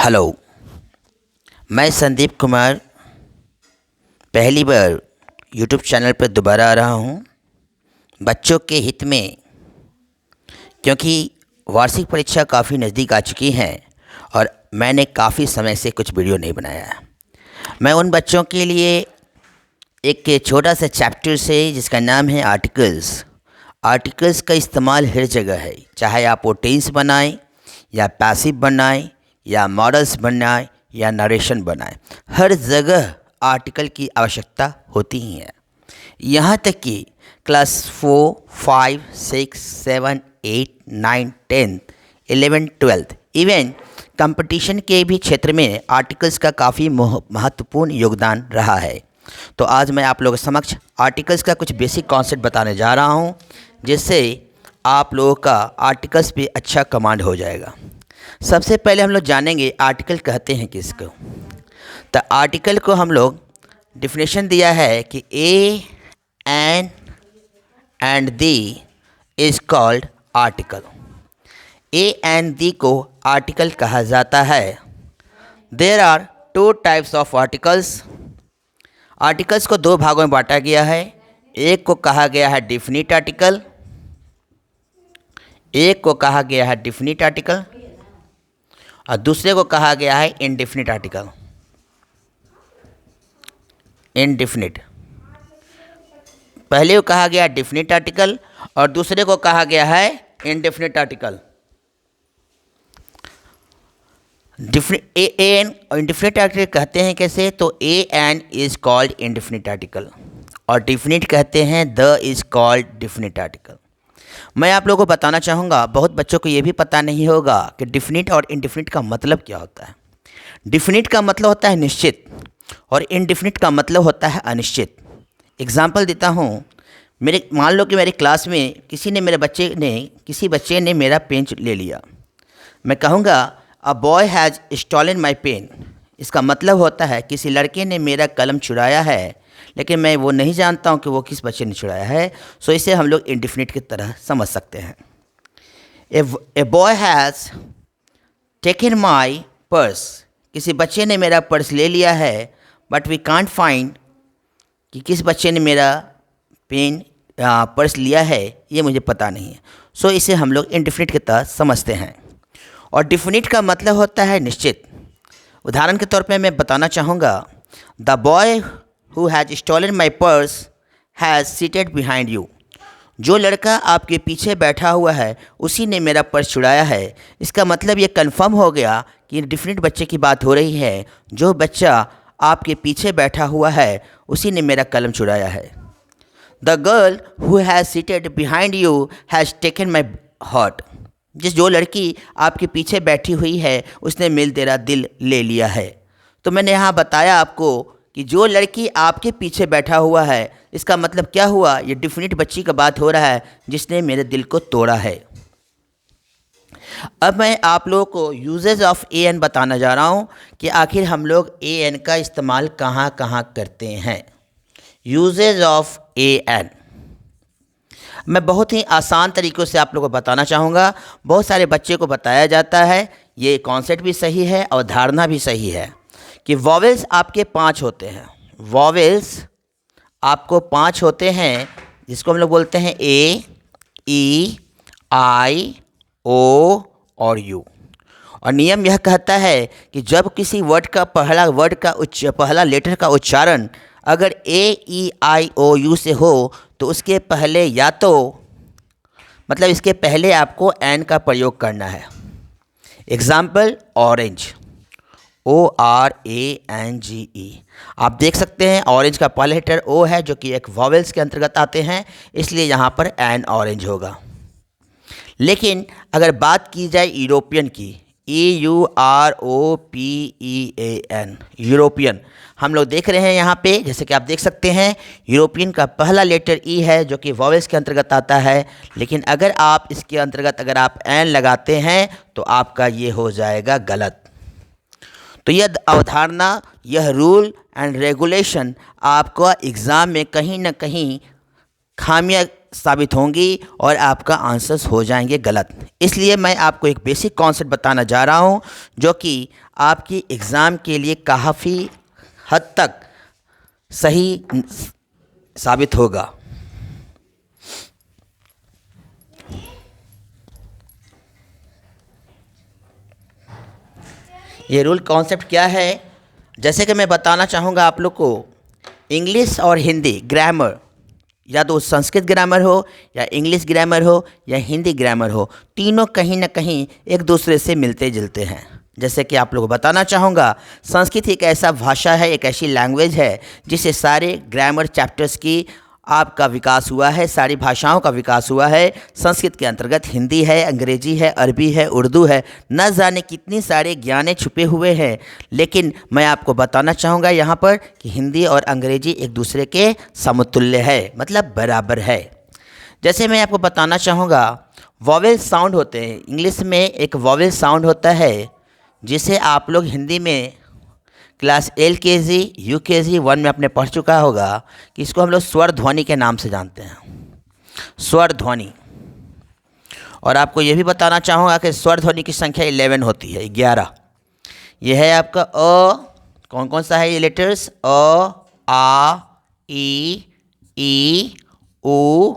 Hello. मैं संदीप कुमार पहली बार YouTube channel पर दोबारा आ रहा हूँ बच्चों के हित में, क्योंकि वार्षिक परीक्षा काफ़ी नज़दीक आ चुकी हैं और मैंने काफ़ी समय से कुछ वीडियो नहीं बनाया है। मैं उन बच्चों के लिए एक छोटा सा चैप्टर से जिसका नाम है आर्टिकल्स का इस्तेमाल हर जगह है, चाहे आप वो टेंस बनाएं या पैसिव बनाएं या मॉडल्स बनाएं या नरेशन बनाएं, हर जगह आर्टिकल की आवश्यकता होती ही है। यहाँ तक कि क्लास 4, 5, 6, 7, 8, 9, 10, 11, 12 इवन कंपटीशन के भी क्षेत्र में आर्टिकल्स का काफ़ी महत्वपूर्ण योगदान रहा है। तो आज मैं आप लोगों के समक्ष आर्टिकल्स का कुछ बेसिक कॉन्सेप्ट बताने जा रहा हूँ, जिससे आप लोगों का आर्टिकल्स पे अच्छा कमांड हो जाएगा। सबसे पहले हम लोग जानेंगे आर्टिकल कहते हैं किसको। तो आर्टिकल को हम लोग डिफिनेशन दिया है कि a an and the is called article. A and the को आर्टिकल कहा जाता है। There are two types of articles. Articles को दो भागों में बांटा गया है। एक को कहा गया है डिफिनिट आर्टिकल, और दूसरे को कहा गया है इंडेफिनिट आर्टिकल। इंडेफिनिट पहले को कहा गया डिफिनिट आर्टिकल और दूसरे को कहा गया है indefinite article. A an indefinite article कहते हैं कैसे, तो a an is called indefinite article और डिफिनिट कहते हैं the is called definite article. मैं आप लोगों को बताना चाहूँगा, बहुत बच्चों को ये भी पता नहीं होगा कि डिफिनिट और इंडेफिनिट का मतलब क्या होता है। डिफिनिट का मतलब होता है निश्चित और इंडेफिनिट का मतलब होता है अनिश्चित। एग्जाम्पल देता हूँ, मान लो कि मेरी क्लास में किसी बच्चे ने मेरा पेन ले लिया। मैं कहूँगा a boy has stolen my pen. इसका मतलब होता है किसी लड़के ने मेरा कलम चुराया है, लेकिन मैं वो नहीं जानता हूँ कि वो किस बच्चे ने चुराया है। सो इसे हम लोग इंडेफिनिट की तरह समझ सकते हैं। A boy has taken my purse. किसी बच्चे ने मेरा पर्स ले लिया है, बट वी कांट फाइंड कि किस बच्चे ने मेरा पर्स लिया है, ये मुझे पता नहीं है। सो इसे हम लोग इंडेफिनिट की तरह समझते हैं। और डिफिनिट का मतलब होता है निश्चित। उदाहरण के तौर पे मैं बताना चाहूँगा, the boy who has stolen my purse has seated behind you. जो लड़का आपके पीछे बैठा हुआ है उसी ने मेरा पर्स चुराया है। इसका मतलब ये कंफर्म हो गया कि डिफिनिट बच्चे की बात हो रही है। जो बच्चा आपके पीछे बैठा हुआ है उसी ने मेरा कलम चुराया है। The girl who has seated behind you has taken my heart. जो लड़की आपके पीछे बैठी हुई है उसने तेरा दिल ले लिया है। तो मैंने यहाँ बताया आपको कि जो लड़की आपके पीछे बैठा हुआ है, इसका मतलब क्या हुआ, ये डिफिनिट बच्ची का बात हो रहा है जिसने मेरे दिल को तोड़ा है। अब मैं आप लोगों को यूजेज ऑफ ए एन बताना जा रहा हूँ कि आखिर हम लोग ए एन का इस्तेमाल कहाँ कहाँ करते हैं। यूजेज ऑफ ए एन मैं बहुत ही आसान तरीक़ों से आप लोगों को बताना चाहूँगा। बहुत सारे बच्चे को बताया जाता है, ये कॉन्सेप्ट भी सही है और धारणा भी सही है कि वॉवेल्स आपके 5 होते हैं। वॉवेल्स आपको 5 होते हैं, जिसको हम लोग बोलते हैं ए, ई, आई, ओ और यू। और नियम यह कहता है कि जब किसी पहला लेटर का उच्चारण अगर ए, ई, आई, ओ, यू से हो तो उसके पहले इसके पहले आपको एन का प्रयोग करना है। Example orange, ORANGE। आप देख सकते हैं ऑरेंज का पहला लेटर ओ है, जो कि एक वॉवेल्स के अंतर्गत आते हैं, इसलिए यहाँ पर एन ऑरेंज होगा। लेकिन अगर बात की जाए यूरोपियन की, EUROPEAN, यूरोपियन, हम लोग देख रहे हैं यहाँ पे, जैसे कि आप देख सकते हैं यूरोपियन का पहला लेटर ई है जो कि वॉवेल्स के अंतर्गत आता है। लेकिन अगर आप इसके अंतर्गत एन लगाते हैं तो आपका ये हो जाएगा गलत। तो यह अवधारणा, यह रूल एंड रेगुलेशन आपको एग्ज़ाम में कहीं ना कहीं खामियां साबित होंगी और आपका आंसर्स हो जाएंगे गलत। इसलिए मैं आपको एक बेसिक कॉन्सेप्ट बताना जा रहा हूँ जो कि आपकी एग्ज़ाम के लिए काफ़ी हद तक सही साबित होगा। ये रूल कॉन्सेप्ट क्या है, जैसे कि मैं बताना चाहूँगा आप लोग को, इंग्लिश और हिंदी ग्रामर, या तो संस्कृत ग्रामर हो या इंग्लिश ग्रामर हो या हिंदी ग्रामर हो, तीनों कहीं ना कहीं एक दूसरे से मिलते जुलते हैं। जैसे कि आप लोगों को बताना चाहूँगा, संस्कृत एक ऐसा भाषा है, एक ऐसी लैंग्वेज है जिससे सारे ग्रामर चैप्टर्स की आपका विकास हुआ है, सारी भाषाओं का विकास हुआ है। संस्कृत के अंतर्गत हिंदी है, अंग्रेजी है, अरबी है, उर्दू है, न जाने कितनी सारे ज्ञाने छुपे हुए हैं। लेकिन मैं आपको बताना चाहूँगा यहाँ पर कि हिंदी और अंग्रेजी एक दूसरे के समतुल्य है, मतलब बराबर है। जैसे मैं आपको बताना चाहूँगा, वॉवेल साउंड होते हैं। इंग्लिश में एक वॉवेल साउंड होता है जिसे आप लोग हिंदी में क्लास LKG UKG 1 में आपने पढ़ चुका होगा कि इसको हम लोग स्वर ध्वनि के नाम से जानते हैं, स्वर ध्वनि। और आपको ये भी बताना चाहूँगा कि स्वर ध्वनि की संख्या 11 होती है, 11। ये है आपका कौन कौन सा है ये लेटर्स? आ, ई, ऊ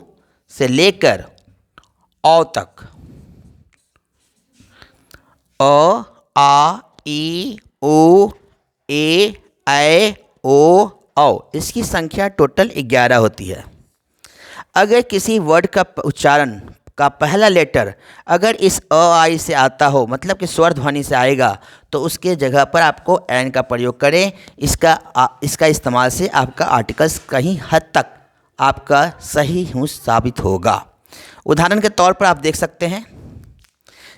से लेकर औ तक। आ, ई, ऊ, ए, ऐ, ओ, औ, इसकी संख्या टोटल 11 होती है। अगर किसी वर्ड का उच्चारण का पहला लेटर अगर इस आई से आता हो, मतलब कि स्वर ध्वनि से आएगा, तो उसके जगह पर आपको एन का प्रयोग करें। इसका इस्तेमाल से आपका आर्टिकल्स कहीं हद तक आपका सही साबित होगा। उदाहरण के तौर पर आप देख सकते हैं,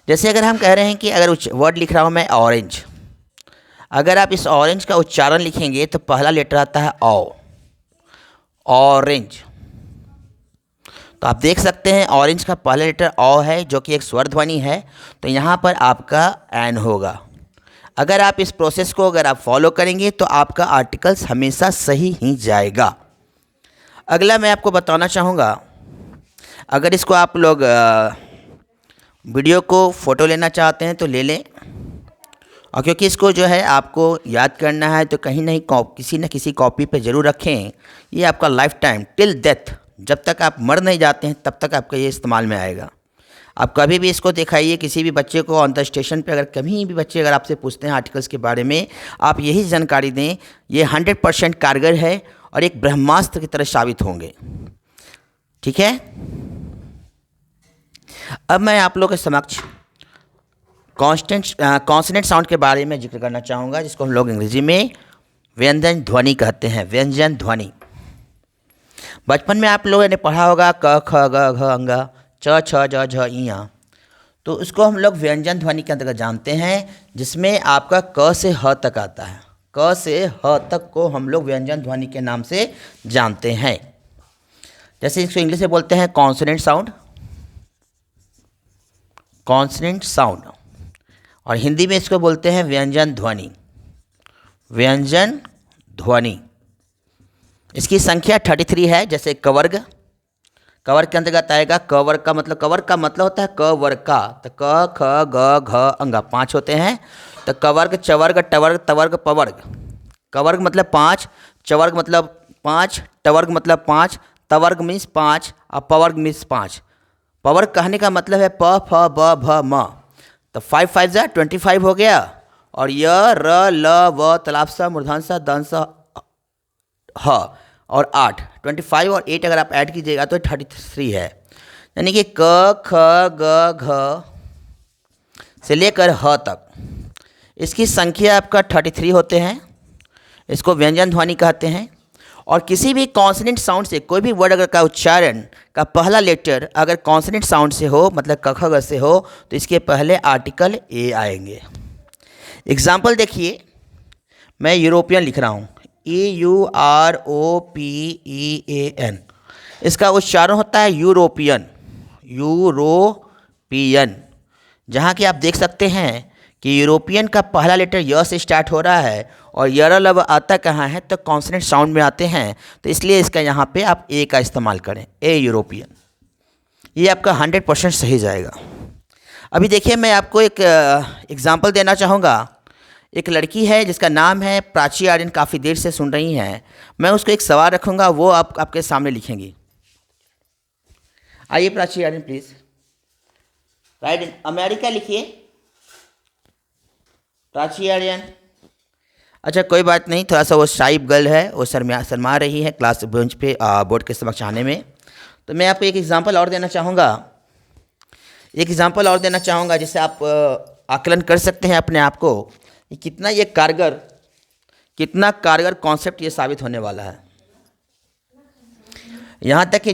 जैसे अगर हम कह रहे हैं कि अगर वर्ड लिख रहा हूँ मैं ऑरेंज, अगर आप इस ऑरेंज का उच्चारण लिखेंगे तो पहला लेटर आता है ओ, ऑरेंज। तो आप देख सकते हैं ऑरेंज का पहला लेटर ओ है जो कि एक स्वर ध्वनि है, तो यहाँ पर आपका एन होगा। अगर आप इस प्रोसेस को अगर आप फॉलो करेंगे तो आपका आर्टिकल्स हमेशा सही ही जाएगा। अगला मैं आपको बताना चाहूँगा, अगर इसको आप लोग वीडियो को फ़ोटो लेना चाहते हैं तो ले लें, और क्योंकि इसको जो है आपको याद करना है तो कहीं नहीं किसी न किसी कॉपी पे ज़रूर रखें। ये आपका लाइफ टाइम टिल डेथ, जब तक आप मर नहीं जाते हैं तब तक आपका ये इस्तेमाल में आएगा। आप कभी भी इसको दिखाइए किसी भी बच्चे को ऑन द स्टेशन पे, अगर कभी भी बच्चे अगर आपसे पूछते हैं आर्टिकल्स के बारे में, आप यही जानकारी दें। ये 100% कारगर है और एक ब्रह्मास्त्र की तरह साबित होंगे। ठीक है, अब मैं आप लोगों के समक्ष कॉन्सोनेंट साउंड के बारे में जिक्र करना चाहूँगा, जिसको हम लोग अंग्रेजी में व्यंजन ध्वनि कहते हैं, व्यंजन ध्वनि। बचपन में आप लोगों ने पढ़ा होगा क ख ग घ अंगा च छ ज झ इया, तो उसको हम लोग व्यंजन ध्वनि के अंतर्गत जानते हैं, जिसमें आपका क से ह तक आता है। क से ह तक को हम लोग व्यंजन ध्वनि के नाम से जानते हैं। जैसे इसको इंग्लिश में बोलते हैं कॉन्सोनेंट साउंड, कॉन्सोनेंट साउंड, और हिंदी में इसको बोलते हैं व्यंजन ध्वनि, व्यंजन ध्वनि। इसकी संख्या 33 है। जैसे कवर्ग, कवर्ग के अंतर्गत आएगा। कवर्ग का मतलब होता है क वर्ग का, तो क ख ग घ अंगा 5 होते हैं। तो कवर्ग, चवर्ग, टवर्ग, तवर्ग, पवर्ग। कवर्ग मतलब 5, चवर्ग मतलब 5, टवर्ग मतलब 5, तवर्ग मीन्स 5 और पवर्ग मीन्स 5। पवर्ग कहने का मतलब है प फ ब भ म, तो 5 5 जा 25 हो गया। और य र ल व तलाब सा मूर्धन सा दन सा ह और 8, 25 और 8 अगर आप ऐड कीजिएगा तो 33 है। यानी कि क ख ग घ से लेकर ह तक इसकी संख्या आपका 33 होते हैं। इसको व्यंजन ध्वनि कहते हैं। और किसी भी कॉन्सोनेंट साउंड से कोई भी वर्ड अगर का उच्चारण का पहला लेटर अगर कॉन्सोनेंट साउंड से हो, मतलब क ख ग से हो, तो इसके पहले आर्टिकल ए आएंगे। एग्जाम्पल देखिए, मैं यूरोपियन लिख रहा हूँ, EUROPEAN, इसका उच्चारण होता है यूरोपियन, यूरोपियन। जहाँ कि आप देख सकते हैं कि यूरोपियन का पहला लेटर य से स्टार्ट हो रहा है और यर लब आता कहाँ है, तो कॉन्सोनेंट साउंड में आते हैं, तो इसलिए इसका यहाँ पे आप ए का इस्तेमाल करें, ए यूरोपियन। ये आपका 100% सही जाएगा। अभी देखिए, मैं आपको एक एग्ज़ाम्पल देना चाहूँगा। एक लड़की है जिसका नाम है प्राची आर्यन, काफ़ी देर से सुन रही हैं। मैं उसको एक सवाल रखूँगा, वो आपके सामने लिखेंगी। आइए Prachi Aryan please, write in America लिखिए, प्राची आर्यन। अच्छा कोई बात नहीं, थोड़ा सा वो शाइब गर्ल है, वो शर्मा रही है क्लास बेंच पे बोर्ड के समक्ष आने में। तो मैं आपको एक एग्ज़ाम्पल और देना चाहूँगा, जिससे आप आकलन कर सकते हैं अपने आप को कि कितना कारगर कॉन्सेप्ट ये साबित होने वाला है। यहाँ तक कि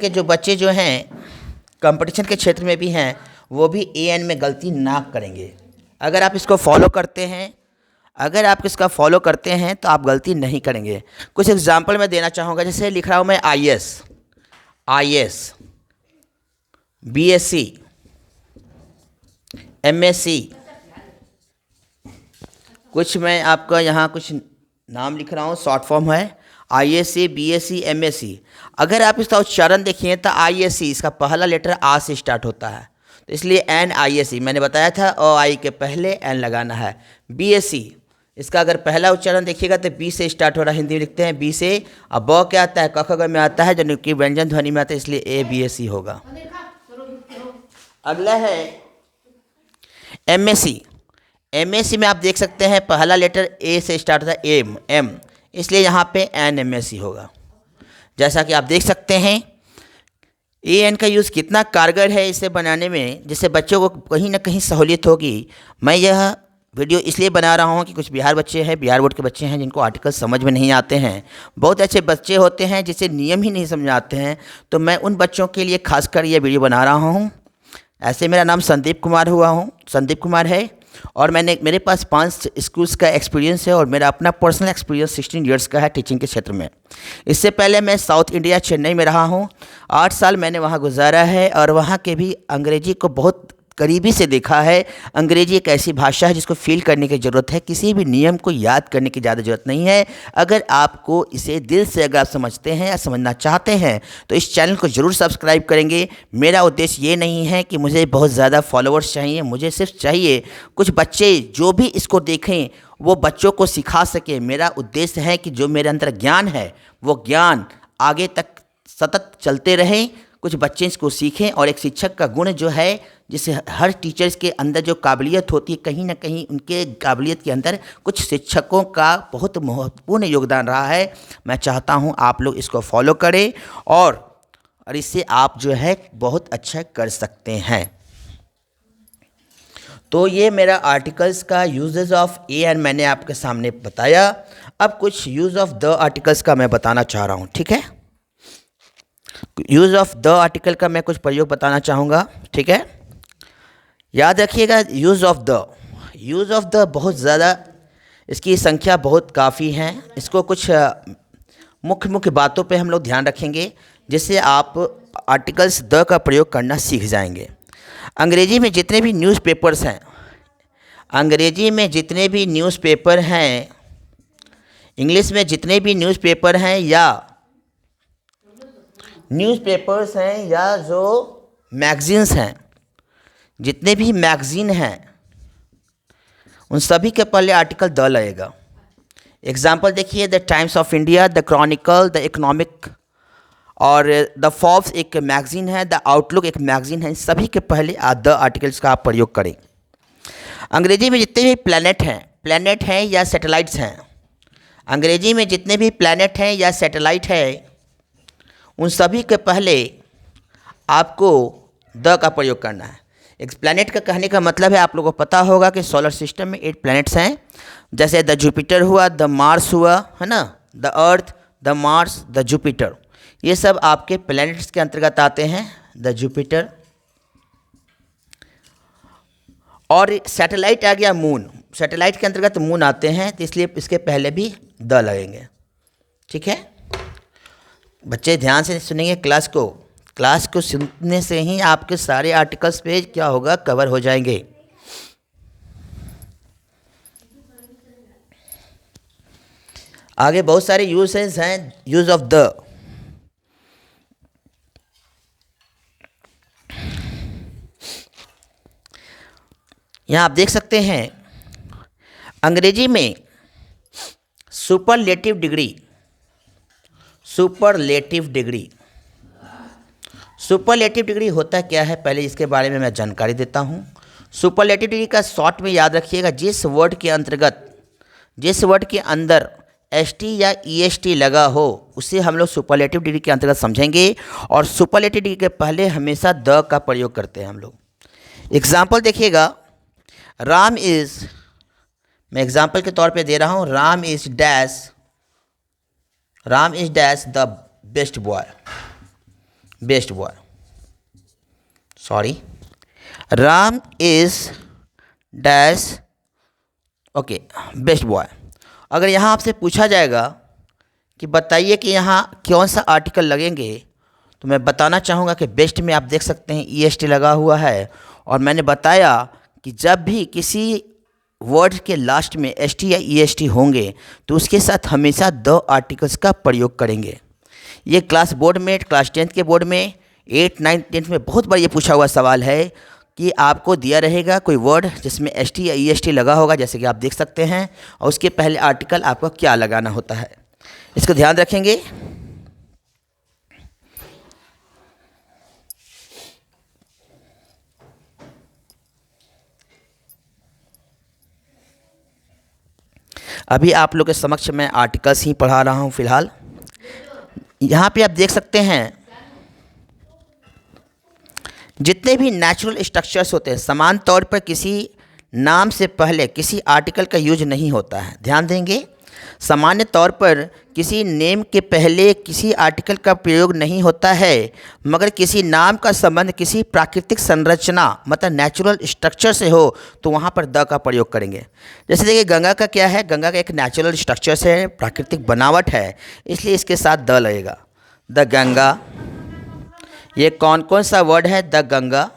जो बच्चे जो हैं कंपटीशन के क्षेत्र में भी हैं, वो भी एएन में गलती ना करेंगे। अगर आप इसको फॉलो करते हैं तो आप गलती नहीं करेंगे। कुछ एग्जांपल मैं देना चाहूँगा, जैसे लिख रहा हूँ मैं आईएएस, बीएससी, एमएससी, कुछ मैं आपका यहाँ कुछ नाम लिख रहा हूँ, शॉर्ट फॉर्म है आईएससी, बीएससी, एमएससी। अगर आप इसका उच्चारण देखिए तो आईएससी, इसका पहला लेटर आ से स्टार्ट होता है, तो इसलिए एन आईएससी मैंने बताया था, ओ आई के पहले एन लगाना है। बीएससी, इसका अगर पहला उच्चारण देखिएगा तो बी से स्टार्ट हो रहा है, हिंदी में लिखते हैं बी से। अब ब क्या आता है, क ख ग में आता है, जो कि व्यंजन ध्वनि में आता है, इसलिए ए बी एस सी होगा। अगला है एमएससी। एमएससी में आप देख सकते हैं पहला लेटर ए से स्टार्ट होता है, एम, इसलिए यहाँ पे एन एमएससी होगा। जैसा कि आप देख सकते हैं ए एन का यूज़ कितना कारगर है इसे बनाने में, जिससे बच्चों को कहीं ना कहीं सहूलियत होगी। मैं यह वीडियो इसलिए बना रहा हूँ कि कुछ बिहार बोर्ड के बच्चे हैं जिनको आर्टिकल समझ में नहीं आते हैं। बहुत अच्छे बच्चे होते हैं जिसे नियम ही नहीं समझ आते हैं, तो मैं उन बच्चों के लिए खासकर ये वीडियो बना रहा हूँ। ऐसे मेरा नाम संदीप कुमार है, और मेरे पास 5 स्कूल्स का एक्सपीरियंस है, और मेरा अपना पर्सनल एक्सपीरियंस 16 इयर्स का है टीचिंग के क्षेत्र में। इससे पहले मैं साउथ इंडिया चेन्नई में रहा हूँ, 8 साल मैंने वहाँ गुजारा है, और वहाँ के भी अंग्रेजी को बहुत करीबी से देखा है। अंग्रेजी एक ऐसी भाषा है जिसको फील करने की ज़रूरत है, किसी भी नियम को याद करने की ज़्यादा ज़रूरत नहीं है। अगर आपको इसे दिल से अगर आप समझते हैं या समझना चाहते हैं तो इस चैनल को ज़रूर सब्सक्राइब करेंगे। मेरा उद्देश्य ये नहीं है कि मुझे बहुत ज़्यादा फॉलोअर्स चाहिए, मुझे सिर्फ चाहिए कुछ बच्चे जो भी इसको देखें वो बच्चों को सिखा सके। मेरा उद्देश्य है कि जो मेरे अंदर ज्ञान है वो ज्ञान आगे तक सतत चलते रहे, कुछ बच्चे इसको सीखें, और एक शिक्षक का गुण जो है, जिसे हर टीचर्स के अंदर जो काबिलियत होती है, कहीं ना कहीं उनके काबिलियत के अंदर कुछ शिक्षकों का बहुत महत्वपूर्ण योगदान रहा है। मैं चाहता हूं आप लोग इसको फॉलो करें, और इससे आप जो है बहुत अच्छा कर सकते हैं। तो ये मेरा आर्टिकल्स का यूजेस ऑफ ए एन मैंने आपके सामने बताया। अब कुछ यूज़ ऑफ द आर्टिकल्स का मैं बताना चाह रहा हूँ, ठीक है। यूज़ ऑफ द आर्टिकल का मैं कुछ प्रयोग बताना चाहूँगा, ठीक है। याद रखिएगा, यूज़ ऑफ द बहुत ज़्यादा, इसकी संख्या बहुत काफ़ी है। इसको कुछ मुख्य बातों पे हम लोग ध्यान रखेंगे, जिससे आप आर्टिकल्स द का प्रयोग करना सीख जाएंगे। अंग्रेजी में जितने भी न्यूज़पेपर हैं, इंग्लिश में जितने भी न्यूज़पेपर्स हैं या जो मैगज़ीन्स हैं, जितने भी मैगज़ीन हैं, उन सभी के पहले आर्टिकल द लगेगा। एग्जाम्पल देखिए, the times of India, the Chronicle, the economic, और द फोर्ब्स एक मैगज़ीन है, द आउटलुक एक मैगज़ीन है। सभी के पहले द आर्टिकल्स का आप प्रयोग करें। अंग्रेजी में जितने भी प्लैनेट हैं या सैटेलाइट्स हैं, अंग्रेजी में जितने भी प्लैनेट हैं या सैटेलाइट है, उन सभी के पहले आपको द का प्रयोग करना है। एक प्लैनेट का कहने का मतलब है, आप लोगों को पता होगा कि सोलर सिस्टम में 8 प्लैनेट्स हैं, जैसे द जुपिटर हुआ, द मार्स हुआ, है ना, the earth, the Mars, the Jupiter, ये सब आपके प्लैनेट्स के अंतर्गत आते हैं, द जुपिटर। और सैटेलाइट आ गया मून, सैटेलाइट के अंतर्गत मून आते हैं, तो इसलिए इसके पहले भी द लगेंगे, ठीक है। बच्चे ध्यान से सुनेंगे क्लास को सुनने से ही आपके सारे आर्टिकल्स पे क्या होगा, कवर हो जाएंगे। आगे बहुत सारे यूजेस हैं यूज़ ऑफ द। यहाँ आप देख सकते हैं अंग्रेजी में superlative degree, superlative degree, superlative degree होता क्या है, पहले इसके बारे में मैं जानकारी देता हूँ। सुपरलेटिव डिग्री का शॉर्ट में याद रखिएगा, जिस वर्ड के अंतर्गत, जिस वर्ड के अंदर एसटी या ईएसटी लगा हो उसे हम लोग सुपरलेटिव डिग्री के अंतर्गत समझेंगे। और सुपरलेटिव डिग्री के पहले हमेशा द का प्रयोग करते हैं हम लोग। एग्जाम्पल देखिएगा, राम इज़, मैं एग्जाम्पल के तौर पे दे रहा हूँ, Ram is dash, Ram is dash the best boy, best boy, sorry, Ram is dash, okay, best boy. अगर यहाँ आपसे पूछा जाएगा कि बताइए कि यहाँ कौन सा आर्टिकल लगेंगे, तो मैं बताना चाहूँगा कि बेस्ट में आप देख सकते हैं ईएसटी लगा हुआ है। और मैंने बताया कि जब भी किसी वर्ड के लास्ट में एसटी या ईएसटी होंगे तो उसके साथ हमेशा द आर्टिकल्स का प्रयोग करेंगे। ये क्लास बोर्ड में, क्लास 10th के बोर्ड में 8, 9, 10th में बहुत बार ये पूछा हुआ सवाल है कि आपको दिया रहेगा कोई वर्ड जिसमें एसटी या ईएसटी लगा होगा, जैसे कि आप देख सकते हैं, और उसके पहले आर्टिकल आपको क्या लगाना होता है, इसको ध्यान रखेंगे। अभी आप लोग के समक्ष मैं आर्टिकल्स ही पढ़ा रहा हूँ फिलहाल। यहाँ पे आप देख सकते हैं जितने भी नेचुरल स्ट्रक्चर्स होते हैं समान तौर पर किसी नाम से पहले किसी आर्टिकल का यूज नहीं होता है। ध्यान देंगे, सामान्य तौर पर किसी नेम के पहले किसी आर्टिकल का प्रयोग नहीं होता है, मगर किसी नाम का संबंध किसी प्राकृतिक संरचना मतलब नेचुरल स्ट्रक्चर से हो तो वहाँ पर द का प्रयोग करेंगे। जैसे देखिए गंगा का क्या है, गंगा का एक नेचुरल स्ट्रक्चर से प्राकृतिक बनावट है, इसलिए इसके साथ द लगेगा। द गंगा, ये कौन कौन सा वर्ड है, द गंगा।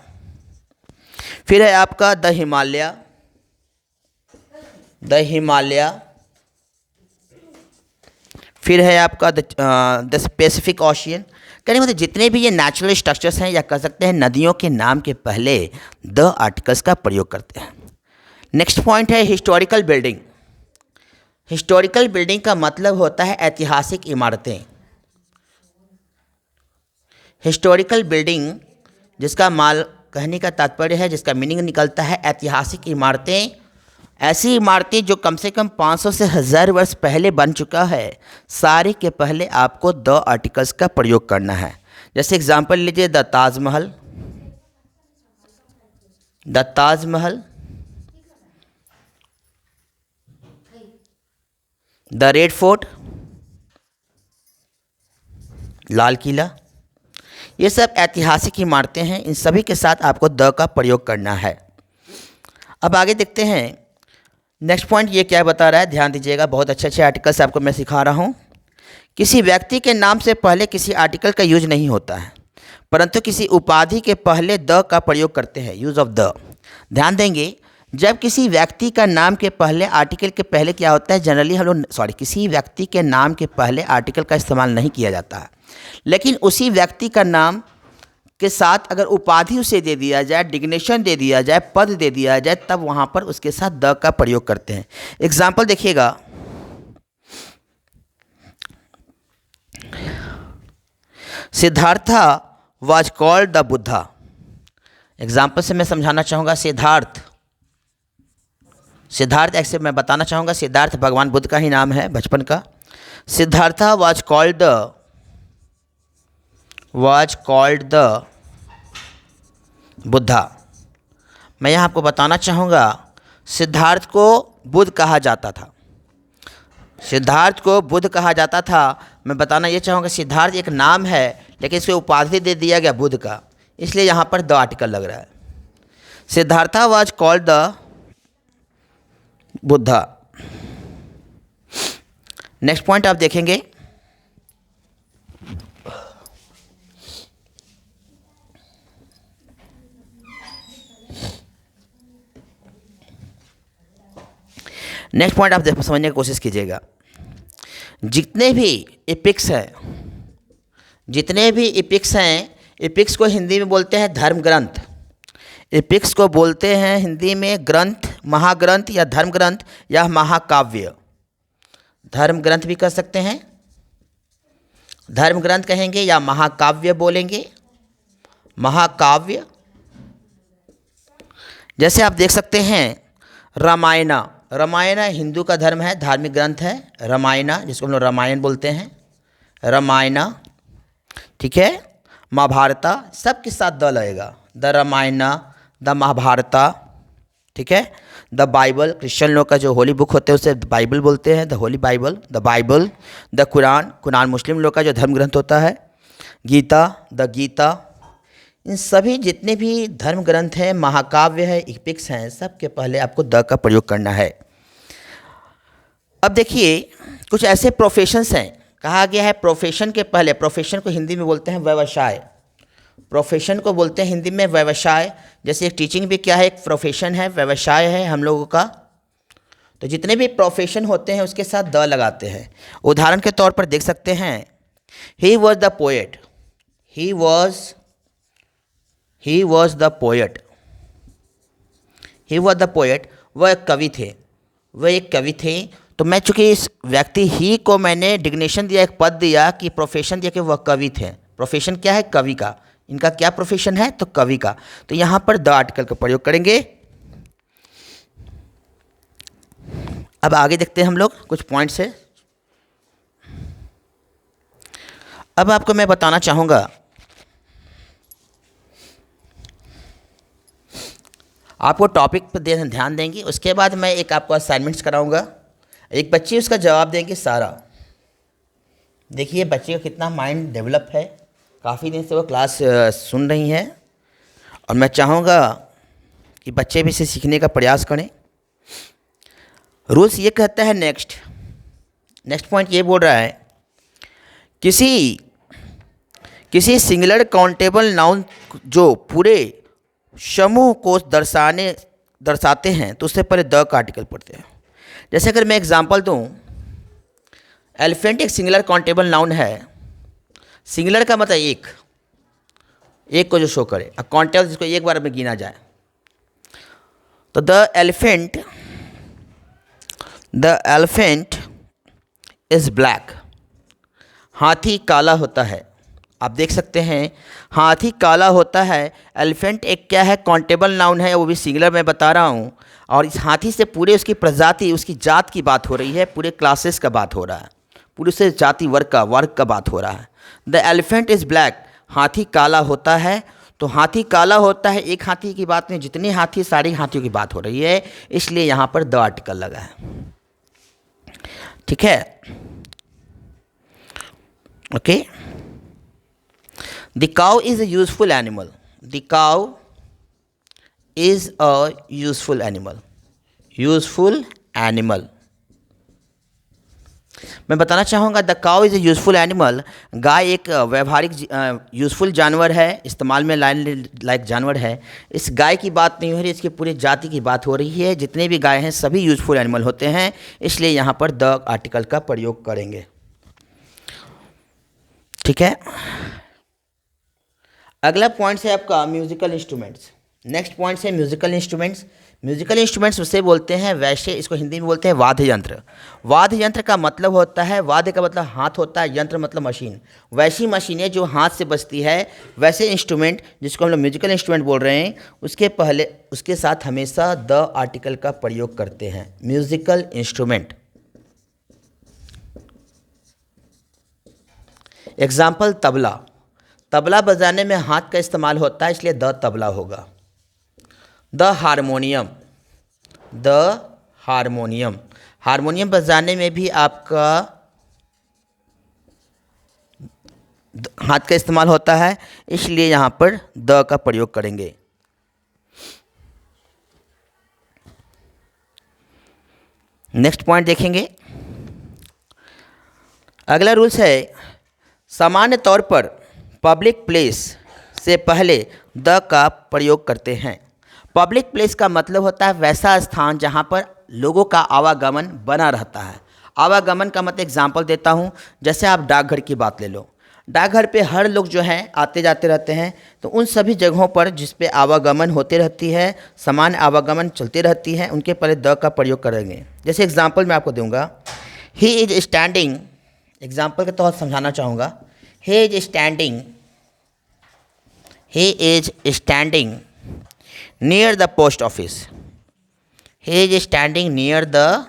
फिर है आपका द हिमालय, द हिमालय। फिर है आपका द पैसिफिक ओशियन। कहने मतलब जितने भी ये नेचुरल स्ट्रक्चर्स हैं या कह सकते हैं नदियों के नाम के पहले द आर्टिकल्स का प्रयोग करते हैं। नेक्स्ट पॉइंट है हिस्टोरिकल बिल्डिंग। हिस्टोरिकल बिल्डिंग का मतलब होता है ऐतिहासिक इमारतें। हिस्टोरिकल बिल्डिंग जिसका माल कहने का तात्पर्य है, जिसका मीनिंग निकलता है ऐतिहासिक इमारतें, ऐसी इमारतें जो कम से कम 500 से 1000 वर्ष पहले बन चुका है, सारे के पहले आपको द आर्टिकल्स का प्रयोग करना है। जैसे एग्जांपल लीजिए the Taj Mahal, the Taj Mahal, the red fort, Lal Qila. ये सब ऐतिहासिक इमारतें हैं, इन सभी के साथ आपको द का प्रयोग करना है। अब आगे देखते हैं नेक्स्ट पॉइंट ये क्या बता रहा है, ध्यान दीजिएगा। बहुत अच्छे आर्टिकल्स आपको मैं सिखा रहा हूँ। किसी व्यक्ति के नाम से पहले किसी आर्टिकल का यूज नहीं होता है, परंतु किसी उपाधि के पहले द का प्रयोग करते हैं, यूज ऑफ द। ध्यान देंगे, जब किसी व्यक्ति का नाम के पहले आर्टिकल के पहले क्या होता है, जनरली हम लोग किसी व्यक्ति के नाम के पहले आर्टिकल का इस्तेमाल नहीं किया जाता है, लेकिन उसी व्यक्ति का नाम के साथ अगर उपाधि उसे दे दिया जाए, डिग्नेशन दे दिया जाए, पद दे दिया जाए, तब वहाँ पर उसके साथ द का प्रयोग करते हैं। एग्जाम्पल देखिएगा, Siddhartha was called the Buddha. Example से मैं समझाना चाहूँगा, सिद्धार्थ, सिद्धार्थ ऐसे मैं बताना चाहूँगा, सिद्धार्थ भगवान बुद्ध का ही नाम है बचपन का। Siddhartha was called the Buddha. मैं यहाँ आपको बताना चाहूँगा सिद्धार्थ को बुद्ध कहा जाता था, सिद्धार्थ को बुद्ध कहा जाता था। मैं बताना ये चाहूँगा सिद्धार्थ एक नाम है, लेकिन इसको उपाधि दे दिया गया बुद्ध का, इसलिए यहाँ पर द आर्टिकल लग रहा है। Siddhartha was called the Buddha. Next point आप देखेंगे, नेक्स्ट पॉइंट आप समझने की कोशिश कीजिएगा। जितने भी एपिक्स हैं, जितने भी एपिक्स हैं, एपिक्स को हिंदी में बोलते हैं धर्म ग्रंथ। एपिक्स को बोलते हैं हिंदी में ग्रंथ, महाग्रंथ या धर्म ग्रंथ या महाकाव्य। धर्म ग्रंथ भी कह सकते हैं, धर्म ग्रंथ कहेंगे या महाकाव्य बोलेंगे, महाकाव्य। जैसे आप देख सकते हैं रामायण, रामायण हिंदू का धर्म है, धार्मिक ग्रंथ है रामायण, जिसको हम लोग रामायण बोलते हैं, रामायण। ठीक है, महाभारत सबके साथ द लगेगा, द रामायण, द महाभारत। ठीक है, द बाइबल, क्रिश्चियन लोग का जो होली बुक होते हैं उसे बाइबल बोलते हैं, the holy Bible, the Bible. The Quran, Quran Muslim लोग का जो धर्म ग्रंथ होता है। गीता, द गीता। इन सभी जितने भी धर्म ग्रंथ हैं, महाकाव्य है, एपिक्स हैं, सब के पहले आपको द का प्रयोग करना है। अब देखिए कुछ ऐसे प्रोफेशंस हैं, कहा गया है प्रोफेशन के पहले, प्रोफेशन को हिंदी में बोलते हैं व्यवसाय, प्रोफेशन को बोलते हैं हिंदी में व्यवसाय। जैसे एक टीचिंग भी क्या है, एक प्रोफेशन है, व्यवसाय है हम लोगों का। तो जितने भी प्रोफेशन होते हैं उसके साथ द लगाते हैं। उदाहरण के तौर पर देख सकते हैं, he was the poet, he was the poet, he was the poet, वह एक कवि थे, वह एक कवि थे। तो मैं चूंकि इस व्यक्ति ही को मैंने डिग्नेशन दिया, एक पद दिया कि प्रोफेशन दिया कि वह कवि थे। प्रोफेशन क्या है, कवि का, इनका क्या प्रोफेशन है, तो कवि का। तो यहाँ पर द आर्टिकल का प्रयोग करेंगे। अब आगे देखते हैं हम लोग कुछ पॉइंट्स है। अब आपको मैं बताना चाहूँगा, आपको टॉपिक पर ध्यान देंगे, उसके बाद मैं एक आपको असाइनमेंट्स कराऊंगा। एक बच्ची उसका जवाब देंगे सारा। देखिए बच्चे का कितना माइंड डेवलप है, काफ़ी दिन से वो क्लास सुन रही हैं और मैं चाहूँगा कि बच्चे भी इसे सीखने का प्रयास करें। रूल्स ये कहता है, नेक्स्ट पॉइंट ये बोल रहा है, किसी सिंगुलर काउंटेबल नाउन जो पूरे समूह को दर्शाते हैं तो उससे पहले द का आर्टिकल पढ़ते हैं। जैसे अगर मैं एग्जांपल दूं, एलिफेंट एक सिंगुलर काउंटेबल नाउन है। सिंगुलर का मतलब एक को जो शो करे, और काउंटेबल जिसको एक बार में गिना जाए। तो द एलिफेंट इज ब्लैक, हाथी काला होता है। आप देख सकते हैं हाथी काला होता है। एलिफेंट एक क्या है, काउंटेबल नाउन है, वो भी सिंगुलर मैं बता रहा हूँ। और इस हाथी से पूरे उसकी प्रजाति, उसकी जात की बात हो रही है, पूरे क्लासेस का बात हो रहा है, पूरे से जाति वर्ग का बात हो रहा है। द एलिफेंट इज़ ब्लैक, हाथी काला होता है। तो हाथी काला होता है, एक हाथी की बात नहीं, जितने हाथी सारे हाथियों की बात हो रही है, इसलिए यहाँ पर द आर्टिकल लगा है। ठीक है, okay. The cow is a useful animal. The cow is a useful animal. Useful animal. मैं बताना चाहूँगा the cow is a useful animal. गाय एक व्यवहारिक यूज़फुल जानवर है, इस्तेमाल में लायक जानवर है। इस गाय की बात नहीं हो रही, इसकी पूरी जाति की बात हो रही है। जितने भी गाय हैं सभी यूज़फुल एनिमल होते हैं, इसलिए यहाँ पर द आर्टिकल का प्रयोग करेंगे। ठीक है, अगला पॉइंट है आपका म्यूजिकल इंस्ट्रूमेंट्स। नेक्स्ट पॉइंट है म्यूजिकल इंस्ट्रूमेंट्स। म्यूजिकल इंस्ट्रूमेंट्स उसे बोलते हैं, वैसे इसको हिंदी में बोलते हैं वाद्य यंत्र। वाद्य यंत्र का मतलब होता है, वाद्य का मतलब हाथ होता है, यंत्र मतलब मशीन। वैसी मशीनें जो हाथ से बजती है, वैसे इंस्ट्रूमेंट जिसको हम लोग म्यूजिकल इंस्ट्रूमेंट बोल रहे हैं, उसके साथ हमेशा द आर्टिकल का प्रयोग करते हैं। Musical instrument. Example tabla. Tabla बजाने में हाथ का इस्तेमाल होता है, इसलिए द तबला होगा। द हारमोनियम, हारमोनियम बजाने में भी आपका हाथ का इस्तेमाल होता है, इसलिए यहाँ पर द का प्रयोग करेंगे। नेक्स्ट पॉइंट देखेंगे। अगला रूल्स है, सामान्य तौर पर पब्लिक प्लेस से पहले द का प्रयोग करते हैं। पब्लिक प्लेस का मतलब होता है वैसा स्थान जहाँ पर लोगों का आवागमन बना रहता है। आवागमन का मतलब एग्जाम्पल देता हूँ, जैसे आप डाकघर की बात ले लो। डाकघर पे हर लोग जो हैं आते जाते रहते हैं, तो उन सभी जगहों पर जिस पे आवागमन होती रहती है, सामान्य आवागमन चलती रहती है, उनके पहले द का प्रयोग करेंगे। जैसे एग्जाम्पल मैं आपको दूंगा, ही इज स्टैंडिंग, एग्जाम्पल के तौर पर समझाना चाहूँगा। He is standing, he is standing near the post office, he is standing near the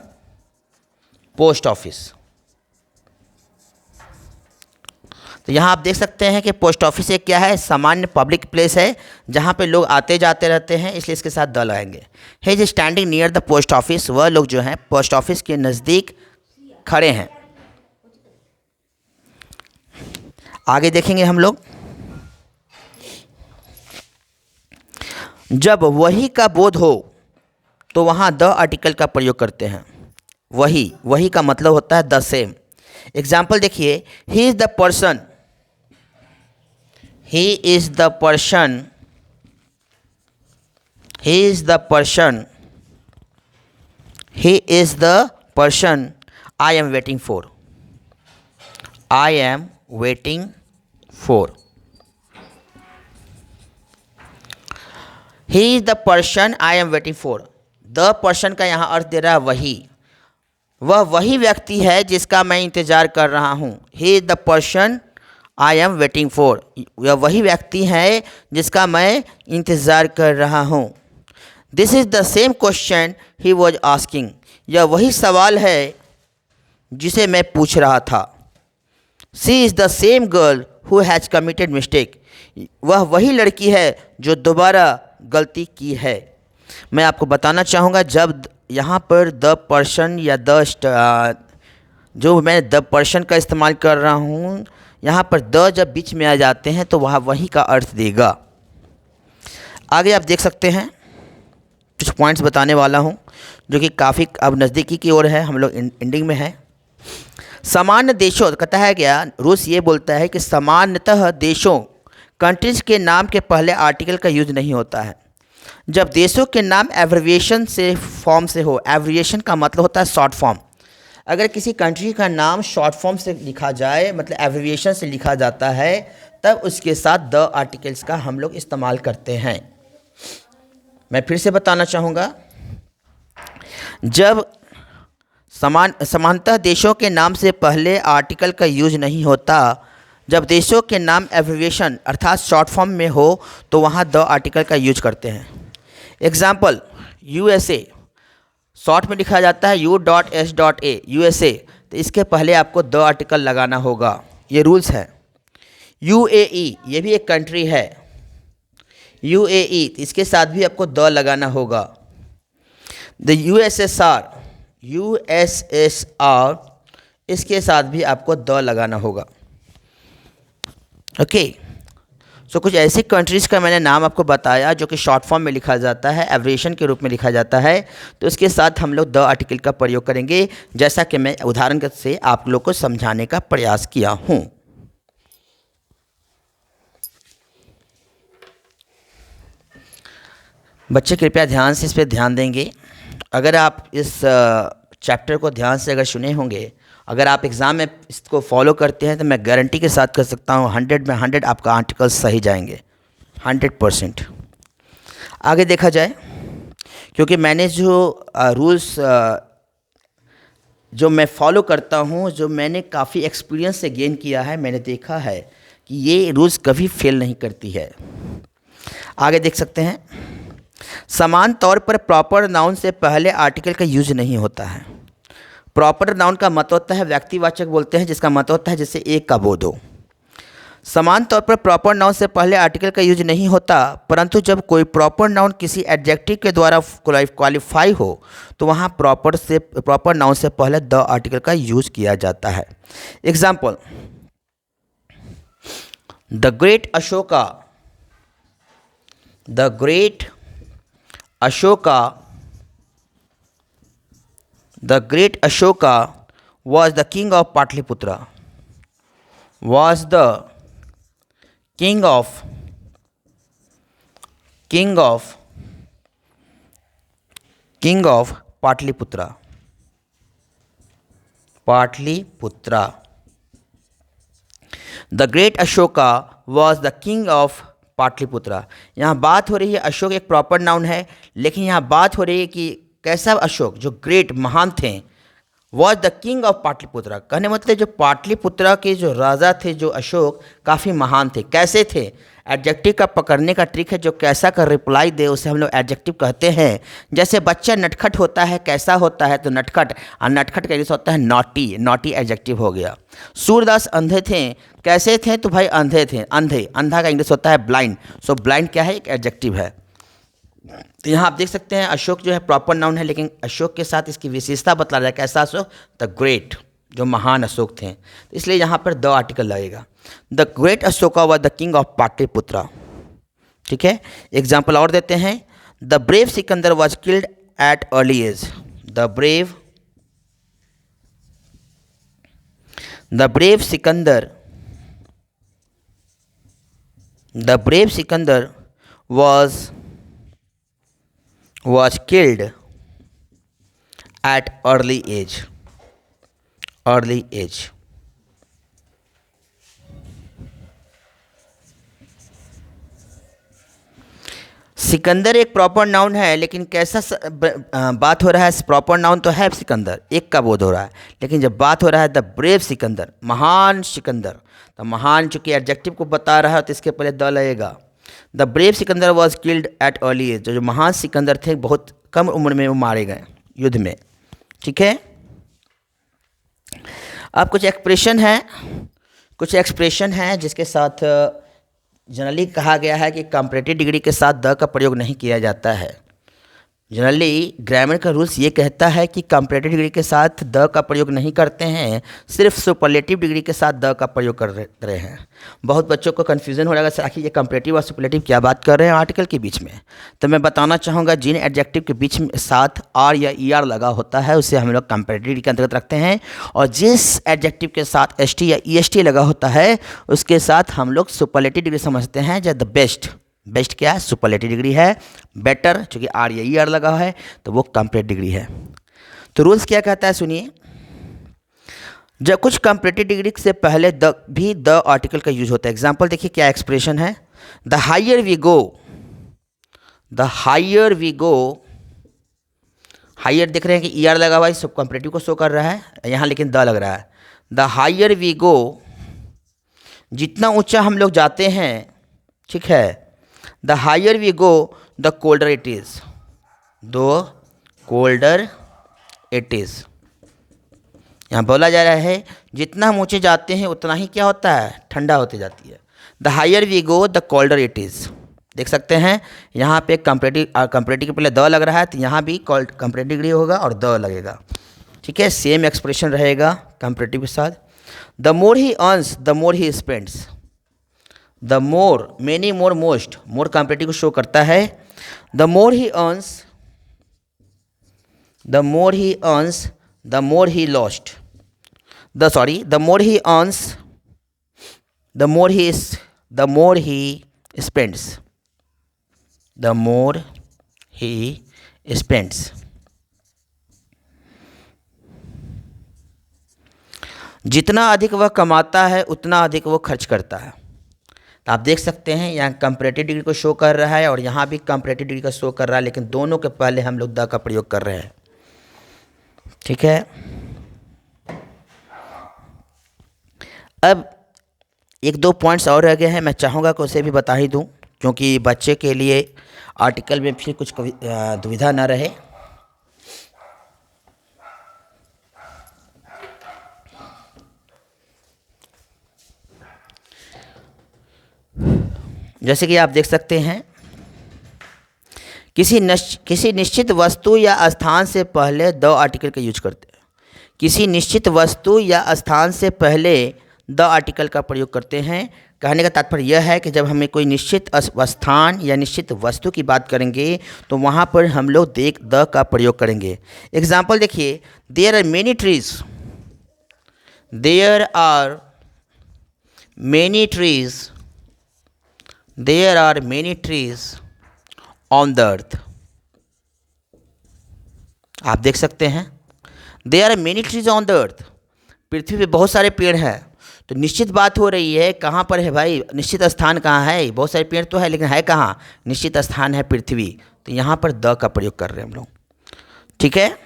post office. तो यहाँ आप देख सकते हैं कि पोस्ट ऑफिस एक क्या है, सामान्य पब्लिक प्लेस है जहाँ पे लोग आते जाते रहते हैं, इसलिए इसके साथ द लगाएंगे। He is standing near the post office, वह लोग जो हैं पोस्ट ऑफिस के नज़दीक खड़े हैं। आगे देखेंगे हम लोग, जब वही का बोध हो तो वहाँ द आर्टिकल का प्रयोग करते हैं। वही, वही का मतलब होता है द सेम। एग्जाम्पल देखिए, he is the person, he is the person, he is the person, he is the person I am waiting for, I am waiting for. He is the person I am waiting for, the person का यहाँ अर्थ दे रहा है वही, वह वही व्यक्ति है जिसका मैं इंतज़ार कर रहा हूँ। He is the person I am waiting for, यह वही व्यक्ति है जिसका मैं इंतज़ार कर रहा हूँ। This is the same question he was asking, यह वही सवाल है जिसे मैं पूछ रहा था। She is the same girl who has committed mistake, वह वही लड़की है जो दोबारा गलती की है। मैं आपको बताना चाहूँगा, जब यहाँ पर द पर्सन या जो मैं द पर्सन का इस्तेमाल कर रहा हूँ, यहाँ पर द जब बीच में आ जाते हैं तो वह वही का अर्थ देगा। आगे आप देख सकते हैं, कुछ पॉइंट्स बताने वाला हूँ जो कि काफ़ी अब नज़दीकी की ओर है, हम लोग एंडिंग में है। सामान्य देशों, कहता है क्या, रूस ये बोलता है कि सामान्यतः देशों, कंट्रीज के नाम के पहले आर्टिकल का यूज नहीं होता है। जब देशों के नाम एब्रिविएशन से फॉर्म से हो, एब्रिविएशन का मतलब होता है शॉर्ट फॉर्म। अगर किसी कंट्री का नाम शॉर्ट फॉर्म से लिखा जाए, मतलब एब्रिविएशन से लिखा जाता है, तब उसके साथ द आर्टिकल्स का हम लोग इस्तेमाल करते हैं। मैं फिर से बताना चाहूँगा, जब समानतः देशों के नाम से पहले आर्टिकल का यूज नहीं होता, जब देशों के नाम एब्रिविएशन अर्थात शॉर्ट फॉर्म में हो तो वहाँ द आर्टिकल का यूज करते हैं। एग्जाम्पल, यूएसए शॉर्ट में लिखा जाता है U.S.A, यूएसए, तो इसके पहले आपको द आर्टिकल लगाना होगा, ये रूल्स है। यूएई, ये भी एक कंट्री है, यूएई, तो इसके साथ भी आपको द लगाना होगा। द यूएसएसआर, इसके साथ भी आपको द लगाना होगा। ओके, सो कुछ ऐसी कंट्रीज़ का मैंने नाम आपको बताया जो कि शॉर्ट फॉर्म में लिखा जाता है, एब्रिविएशन के रूप में लिखा जाता है, तो इसके साथ हम लोग द आर्टिकल का प्रयोग करेंगे, जैसा कि मैं उदाहरण से आप लोग को समझाने का प्रयास किया हूँ। बच्चे कृपया ध्यान से इस पर ध्यान देंगे। अगर आप इस चैप्टर को ध्यान से अगर सुने होंगे, अगर आप एग्ज़ाम में इसको फॉलो करते हैं, तो मैं गारंटी के साथ कर सकता हूँ 100 में 100 आपका आर्टिकल सही जाएंगे, 100%। आगे देखा जाए, क्योंकि मैंने जो रूल्स जो मैं फॉलो करता हूँ, जो मैंने काफ़ी एक्सपीरियंस से गेन किया है, मैंने देखा है कि ये रूल्स कभी फेल नहीं करती है। आगे देख सकते हैं, समान तौर पर प्रॉपर नाउन से पहले आर्टिकल का यूज नहीं होता है। प्रॉपर नाउन का मतलब होता है व्यक्तिवाचक बोलते हैं, जिसका मतलब होता है जैसे एक का बोध हो। समान तौर पर प्रॉपर नाउन से पहले आर्टिकल का यूज नहीं होता, परंतु जब कोई प्रॉपर नाउन किसी एडजेक्टिव के द्वारा क्वालिफाई हो तो वहाँ प्रॉपर नाउन से पहले द आर्टिकल का यूज किया जाता है। Example, the great Ashoka, the great Ashoka, the great Ashoka was the king of Patliputra, was the king of Patliputra, the great Ashoka was the king of Pataliputra. यहाँ बात हो रही है, अशोक एक प्रॉपर नाउन है, लेकिन यहाँ बात हो रही है कि कैसा अशोक, जो ग्रेट महान थे, was the king of Pataliputra. कहने मतलब जो पाटलिपुत्रा के जो राजा थे, जो अशोक, काफ़ी महान थे। कैसे थे? एडजेक्टिव का पकड़ने का ट्रिक है, जो कैसा का रिप्लाई दे उसे हम लोग एडजेक्टिव कहते हैं। जैसे बच्चा नटखट होता है, कैसा होता है? तो नटखट। और नटखट का इंग्लिश होता है नॉटी। नॉटी एडजेक्टिव हो गया। सूरदास अंधे थे, कैसे थे? तो भाई अंधे थे, अंधे। अंधा का इंग्लिश होता है ब्लाइंड। सो ब्लाइंड क्या है? एक एडजेक्टिव है। तो यहाँ आप देख सकते हैं अशोक जो है प्रॉपर नाउन है, लेकिन अशोक के साथ इसकी विशेषता बतला रहा है। कैसा अशोक? द ग्रेट, जो महान अशोक थे। तो इसलिए यहाँ पर द आर्टिकल लगेगा। The great Ashoka was the king of Pataliputra. ठीक है, एग्जाम्पल और देते हैं। The brave Sikandar was killed at early age. The brave Sikandar was killed at early age. Sikandar एक प्रॉपर नाउन है, लेकिन कैसा बात हो रहा है? प्रॉपर नाउन तो है सिकंदर, एक का बोध हो रहा है, लेकिन जब बात हो रहा है द ब्रेव सिकंदर, महान सिकंदर, तो महान चूंकि एडजेक्टिव को बता रहा है तो इसके पहले द लगेगा। The brave Sikandar was killed at early age. जो महान सिकंदर थे बहुत कम उम्र में वो मारे गए युद्ध में। ठीक है, अब कुछ एक्सप्रेशन है जिसके साथ जनरली कहा गया है कि कंपैरेटिव डिग्री के साथ द का प्रयोग नहीं किया जाता है। जनरली ग्रामर का रूल्स ये कहता है कि कंपैरेटिव डिग्री के साथ द का प्रयोग नहीं करते हैं, सिर्फ सुपरलेटिव डिग्री के साथ द का प्रयोग कर रहे हैं। बहुत बच्चों को कन्फ्यूजन हो रहा है आखिर ये कंपैरेटिव और सुपरलेटिव क्या बात कर रहे हैं आर्टिकल के बीच में। तो मैं बताना चाहूँगा, जिन एडजेक्टिव के बीच में साथ आर या ई आर लगा होता है उसे हम लोग कंपैरेटिव डिग्री के अंतर्गत रखते हैं, और जिस एडजेक्टिव के साथ एस टी या ई एस टी लगा होता है उसके साथ हम लोग सुपरलेटिव डिग्री समझते हैं। जैसे द बेस्ट क्या है? सुपरलेटिव डिग्री है। बेटर चूँकि आर या ई आर लगा है तो वो कंपैरेटिव डिग्री है। तो रूल्स क्या कहता है सुनिए। जब कुछ कंपैरेटिव डिग्री से पहले द आर्टिकल का यूज होता है। एग्जांपल देखिए क्या एक्सप्रेशन है। The higher we go, higher देख रहे हैं कि ई आर लगा हुआ है, सब कंपैरेटिव को शो कर रहा है यहाँ, लेकिन द लग रहा है। द हायर वी गो, जितना ऊंचा हम लोग जाते हैं, ठीक है, the higher we go the colder it is. यहाँ बोला जा रहा है जितना हम ऊँचे जाते हैं उतना ही क्या होता है? ठंडा होते जाती है। The higher we go the colder it is. देख सकते हैं यहाँ पे कंपैरेटिव के पहले द लग रहा है, तो यहाँ भी कंपैरेटिव डिग्री होगा और द लगेगा। ठीक है, सेम एक्सप्रेशन रहेगा कंपैरेटिव के साथ। The more he earns the more he spends. The more, many, more, most, more comparative को शो करता है। The more he earns the more he lost. The more he earns the more he spends. The more he spends. जितना अधिक वह कमाता है उतना अधिक वो खर्च करता है। तो आप देख सकते हैं यहाँ कंपैरेटिव डिग्री को शो कर रहा है और यहाँ भी कंपैरेटिव डिग्री का शो कर रहा है, लेकिन दोनों के पहले हम लोग द का प्रयोग कर रहे हैं। ठीक है, अब एक दो पॉइंट्स और रह गए हैं, मैं चाहूँगा कि उसे भी बता ही दूँ, क्योंकि बच्चे के लिए आर्टिकल में फिर कुछ दुविधा ना रहे। जैसे कि आप देख सकते हैं, किसी निश्चित वस्तु या स्थान से पहले द आर्टिकल का यूज करते हैं। किसी निश्चित वस्तु या स्थान से पहले द आर्टिकल का प्रयोग करते हैं। कहने का तात्पर्य यह है कि जब हमें कोई निश्चित स्थान या निश्चित वस्तु की बात करेंगे तो वहाँ पर हम लोग द का प्रयोग करेंगे। एग्जाम्पल देखिए, there are many trees on the earth. आप देख सकते हैं there are many trees on the earth, पृथ्वी पे बहुत सारे पेड़ हैं। तो निश्चित बात हो रही है, कहाँ पर है भाई, निश्चित स्थान कहाँ है, बहुत सारे पेड़ तो है लेकिन है कहाँ, निश्चित स्थान है पृथ्वी। तो यहाँ पर द का प्रयोग कर रहे हैं हम लोग, ठीक है।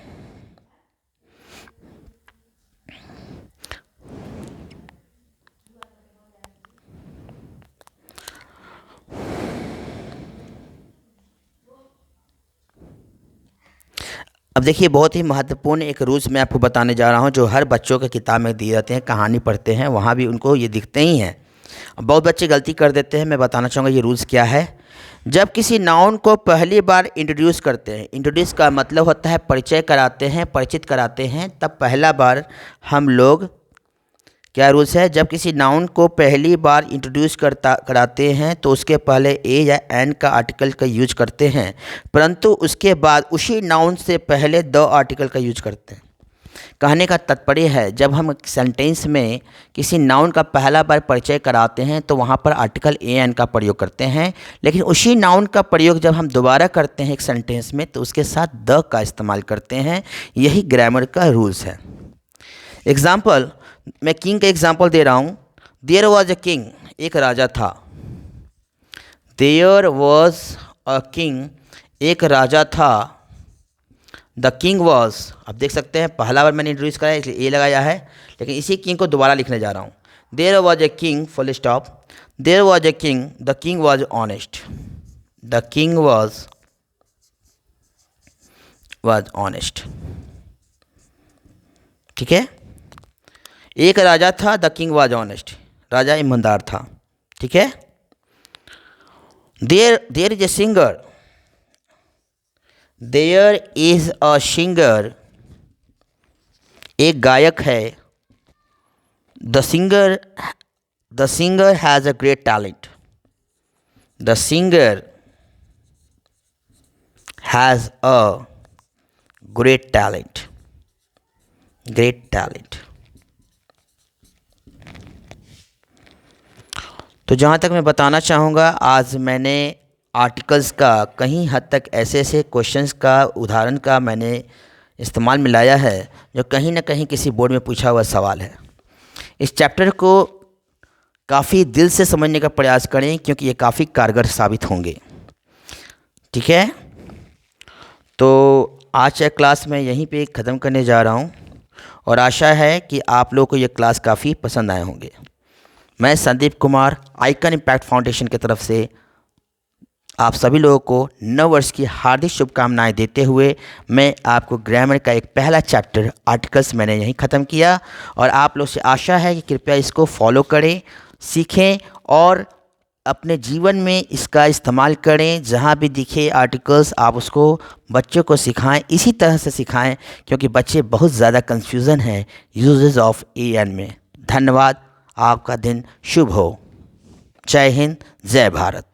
अब देखिए, बहुत ही महत्वपूर्ण एक रूल्स मैं आपको बताने जा रहा हूँ, जो हर बच्चों के किताब में दिए जाते हैं, कहानी पढ़ते हैं वहाँ भी उनको ये दिखते ही हैं। अब बहुत बच्चे गलती कर देते हैं, मैं बताना चाहूँगा ये रूल्स क्या है। जब किसी नाउन को पहली बार इंट्रोड्यूस करते हैं, इंट्रोड्यूस का मतलब होता है परिचय कराते हैं, परिचित कराते हैं, तब पहला बार हम लोग क्या रूल्स है, जब किसी नाउन को पहली बार इंट्रोड्यूस कराते हैं तो उसके पहले ए या एन का आर्टिकल का यूज करते हैं, परंतु उसके बाद उसी नाउन से पहले द आर्टिकल का यूज करते हैं। कहने का तात्पर्य है, जब हम सेंटेंस में किसी नाउन का पहला बार परिचय कराते हैं तो वहाँ पर आर्टिकल ए एन का प्रयोग करते हैं, लेकिन उसी नाउन का प्रयोग जब हम दोबारा करते हैं एक सेंटेंस में तो उसके साथ द का इस्तेमाल करते हैं। यही ग्रामर का रूल्स है। एग्जाम्पल, मैं किंग का एग्जाम्पल दे रहा हूँ। देयर वॉज अ किंग, एक राजा था। देयर वॉज अ किंग, एक राजा था। द किंग वॉज, अब देख सकते हैं पहला बार मैंने इंट्रोड्यूस कराया इसलिए ए लगाया है, लेकिन इसी किंग को दोबारा लिखने जा रहा हूँ। There was a king, full stop. There was a king, the king was honest. The king was honest, ठीक है। एक राजा था, द किंग वॉज ऑनेस्ट, राजा ईमानदार था, ठीक है। There is a singer, there is a singer, एक गायक है। The singer has a great talent. The singer has a great talent, great talent. तो जहाँ तक मैं बताना चाहूँगा, आज मैंने आर्टिकल्स का कहीं हद तक ऐसे ऐसे क्वेश्चंस का उदाहरण का मैंने इस्तेमाल में लाया है जो कहीं ना कहीं किसी बोर्ड में पूछा हुआ सवाल है। इस चैप्टर को काफ़ी दिल से समझने का प्रयास करें क्योंकि ये काफ़ी कारगर साबित होंगे, ठीक है। तो आज का क्लास मैं यहीं पे ख़त्म करने जा रहा हूँ और आशा है कि आप लोगों को ये क्लास काफ़ी पसंद आए होंगे। मैं Sandeep Kumar, icon impact foundation की तरफ से आप सभी लोगों को नव वर्ष की हार्दिक शुभकामनाएं देते हुए मैं आपको ग्रामर का एक पहला चैप्टर आर्टिकल्स मैंने यहीं ख़त्म किया और आप लोग से आशा है कि कृपया इसको फॉलो करें, सीखें और अपने जीवन में इसका इस्तेमाल करें। जहाँ भी दिखे आर्टिकल्स आप उसको बच्चों को सिखाएं, इसी तरह से सिखाएं क्योंकि बच्चे बहुत ज़्यादा कन्फ्यूज़न है यूजेस ऑफ ए एन में। धन्यवाद, आपका दिन शुभ हो। जय हिंद, जय भारत।